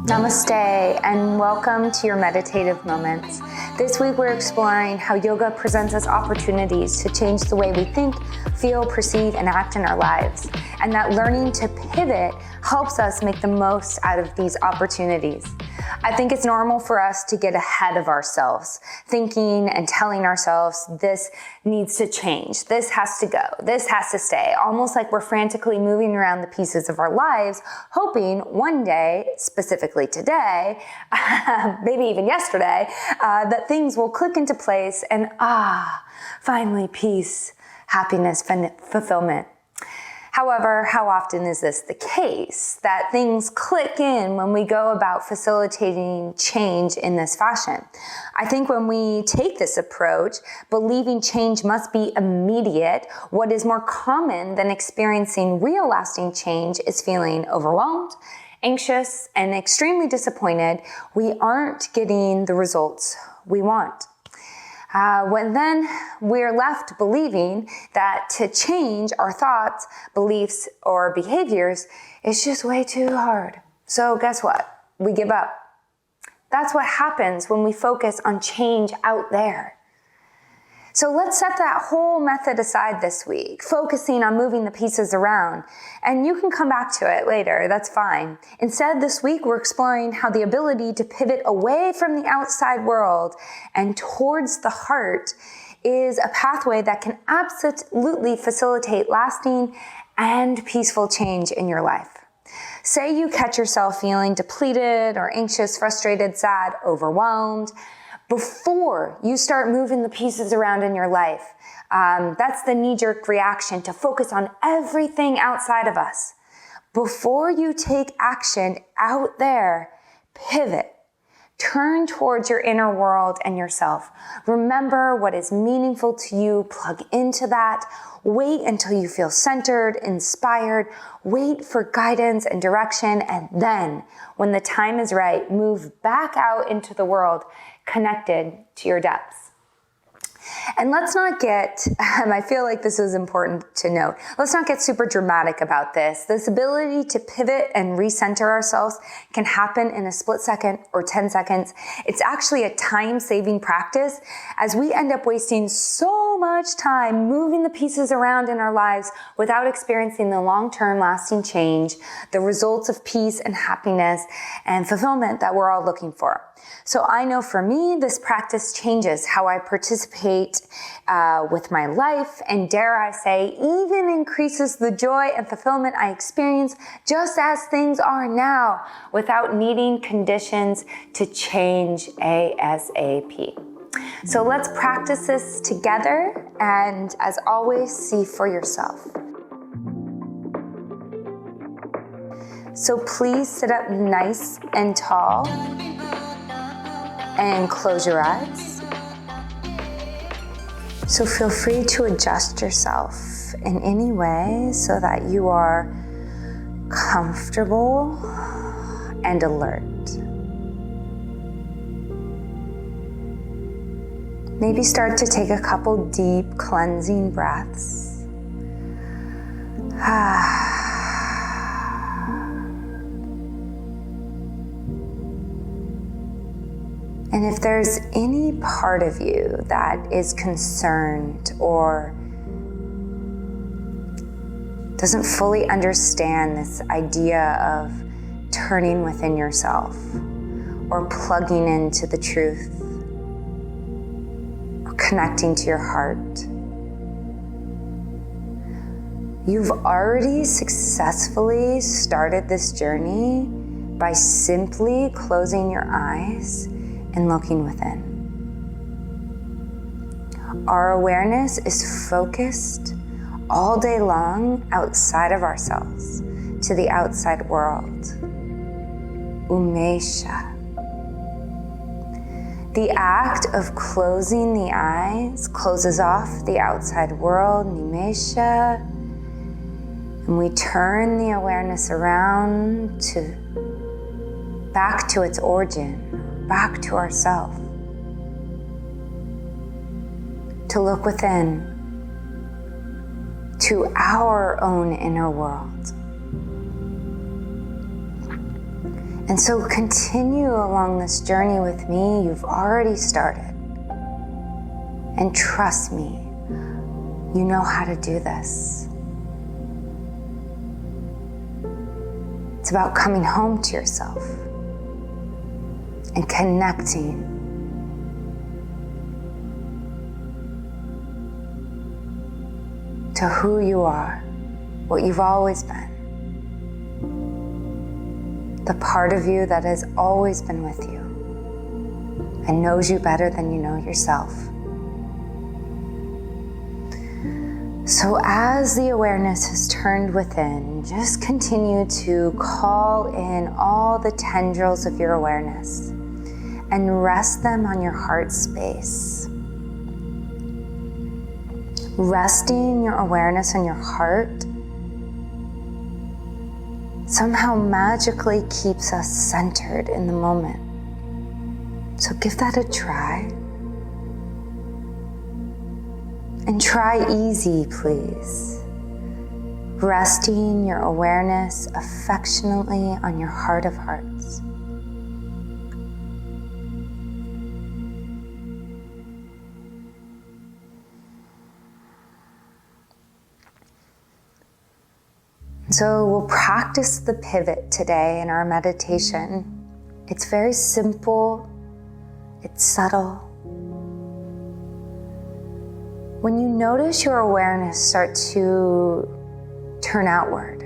Namaste and welcome to your meditative moments. This week we're exploring how yoga presents us opportunities to change the way we think, feel, perceive, and act in our lives. And that learning to pivot helps us make the most out of these opportunities. I think it's normal for us to get ahead of ourselves, thinking and telling ourselves this needs to change, this has to go, this has to stay, almost like we're frantically moving around the pieces of our lives, hoping one day, specifically today, maybe even yesterday, that things will click into place and finally peace, happiness, fulfillment. However, how often is this the case, that things click in when we go about facilitating change in this fashion? I think when we take this approach, believing change must be immediate, what is more common than experiencing real lasting change is feeling overwhelmed, anxious, and extremely disappointed we aren't getting the results we want. When then we're left believing that to change our thoughts, beliefs, or behaviors is just way too hard. So guess what? We give up. That's what happens when we focus on change out there. So let's set that whole method aside this week, focusing on moving the pieces around. And you can come back to it later, that's fine. Instead, this week we're exploring how the ability to pivot away from the outside world and towards the heart is a pathway that can absolutely facilitate lasting and peaceful change in your life. Say you catch yourself feeling depleted or anxious, frustrated, sad, overwhelmed. Before you start moving the pieces around in your life, that's the knee-jerk reaction to focus on everything outside of us. Before you take action out there, pivot. Turn towards your inner world and yourself. Remember what is meaningful to you. Plug into that. Wait until you feel centered, inspired. Wait for guidance and direction. And then, when the time is right, move back out into the world, connected to your depths. And let's not get, I feel like this is important to note, let's not get super dramatic about this. This ability to pivot and recenter ourselves can happen in a split second or 10 seconds. It's actually a time-saving practice as we end up wasting so much time moving the pieces around in our lives without experiencing the long-term lasting change, the results of peace and happiness and fulfillment that we're all looking for. So I know for me, this practice changes how I participate with my life, and dare I say, even increases the joy and fulfillment I experience just as things are now, without needing conditions to change ASAP. So let's practice this together, and as always, see for yourself. So please sit up nice and tall and close your eyes. So feel free to adjust yourself in any way so that you are comfortable and alert. Maybe start to take a couple deep cleansing breaths. And if there's any part of you that is concerned or doesn't fully understand this idea of turning within yourself or plugging into the truth or connecting to your heart, you've already successfully started this journey by simply closing your eyes and looking within. Our awareness is focused all day long outside of ourselves to the outside world. Umesha. The act of closing the eyes closes off the outside world, Nimesha, and we turn the awareness around back to its origin, back to ourself, to look within, to our own inner world. And so continue along this journey with me. You've already started. And trust me, you know how to do this. It's about coming home to yourself and connecting. To who you are, what you've always been. The part of you that has always been with you and knows you better than you know yourself. So as the awareness has turned within, just continue to call in all the tendrils of your awareness and rest them on your heart space. Resting your awareness on your heart somehow magically keeps us centered in the moment. So give that a try. And try easy, please. Resting your awareness affectionately on your heart of hearts. So we'll practice the pivot today in our meditation. It's very simple, it's subtle. When you notice your awareness start to turn outward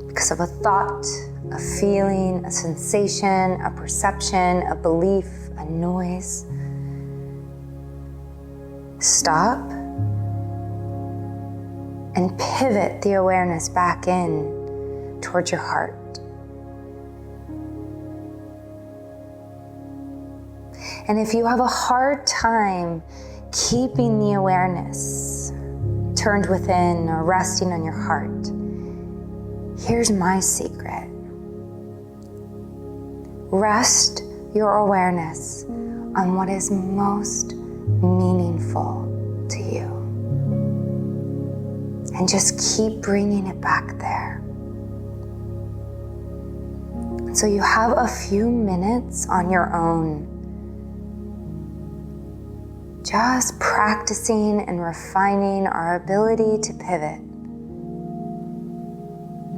because of a thought, a feeling, a sensation, a perception, a belief, a noise, stop and pivot the awareness back in towards your heart. And if you have a hard time keeping the awareness turned within or resting on your heart, here's my secret. Rest your awareness on what is most meaningful to you. And just keep bringing it back there. So you have a few minutes on your own, just practicing and refining our ability to pivot,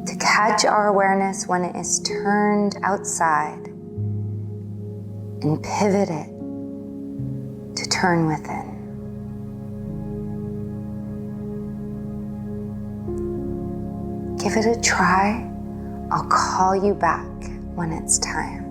to catch our awareness when it is turned outside and pivot it to turn within. Give it a try. I'll call you back when it's time.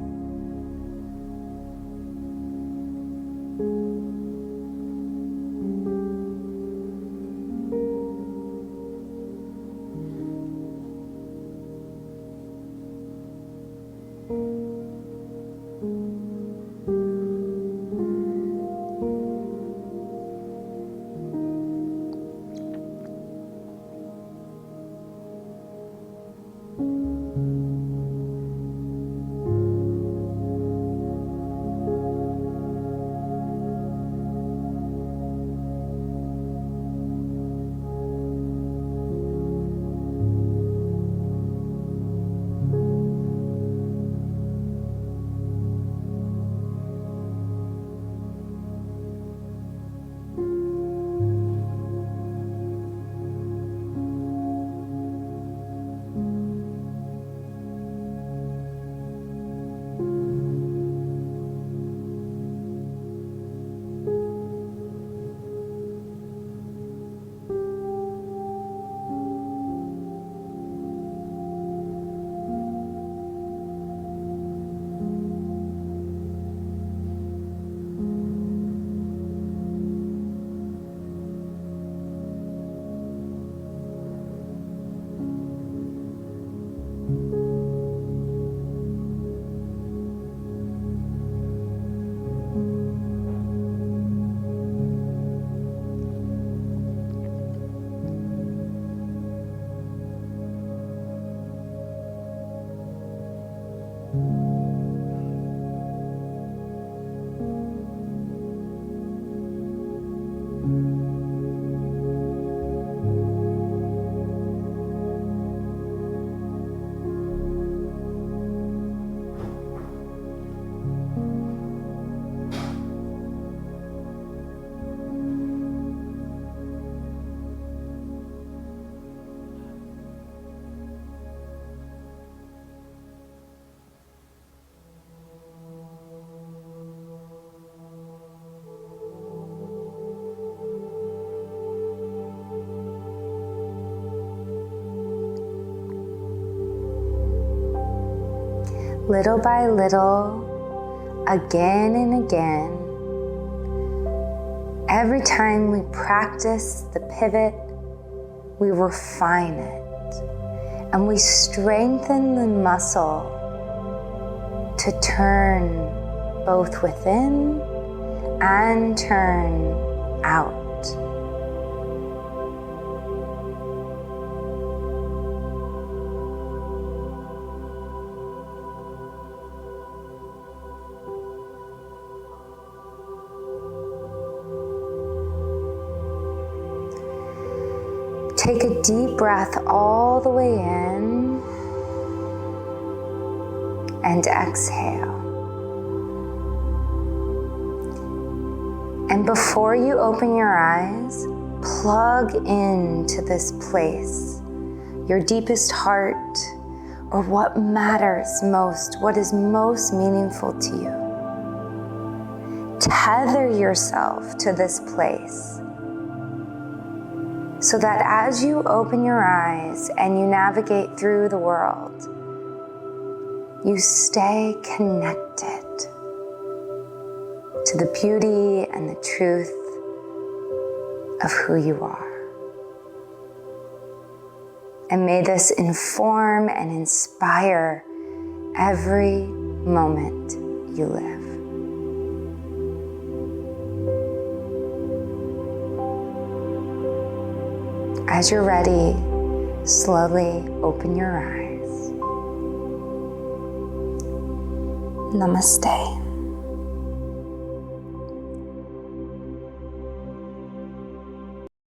Little by little, again and again, every time we practice the pivot, we refine it and we strengthen the muscle to turn both within and turn out. Take a deep breath all the way in and exhale. And before you open your eyes, plug into this place, your deepest heart, or what matters most, what is most meaningful to you. Tether yourself to this place, so that as you open your eyes and you navigate through the world, you stay connected to the beauty and the truth of who you are. And may this inform and inspire every moment you live. As you're ready, slowly open your eyes. Namaste.